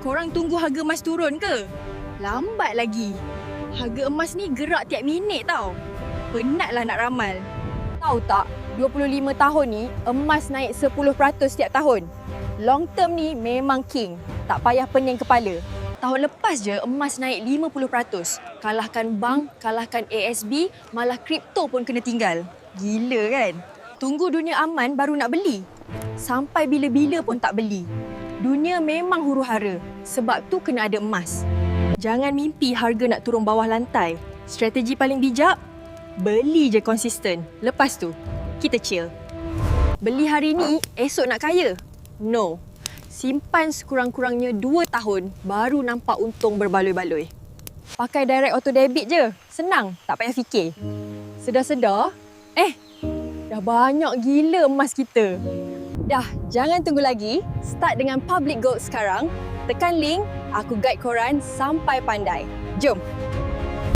Korang tunggu harga emas turun ke? Lambat lagi. Harga emas ni gerak tiap minit tau. Penatlah nak ramal. Tahu tak, 25 tahun ni emas naik 10% setiap tahun. Long term ni memang king. Tak payah pening kepala. Tahun lepas je emas naik 50%. Kalahkan bank, kalahkan ASB, malah kripto pun kena tinggal. Gila kan? Tunggu dunia aman baru nak beli. Sampai bila-bila pun tak beli. Dunia memang huru-hara. Sebab tu kena ada emas. Jangan mimpi harga nak turun bawah lantai. Strategi paling bijak, beli je konsisten. Lepas tu, kita chill. Beli hari ni, esok nak kaya? No. Simpan sekurang-kurangnya 2 tahun baru nampak untung berbaloi-baloi. Pakai direct auto debit je. Senang, tak payah fikir. Sedar-sedar, dah banyak gila emas kita. Dah, jangan tunggu lagi. Start dengan Public Gold sekarang. Tekan link, aku guide korang sampai pandai. Jom!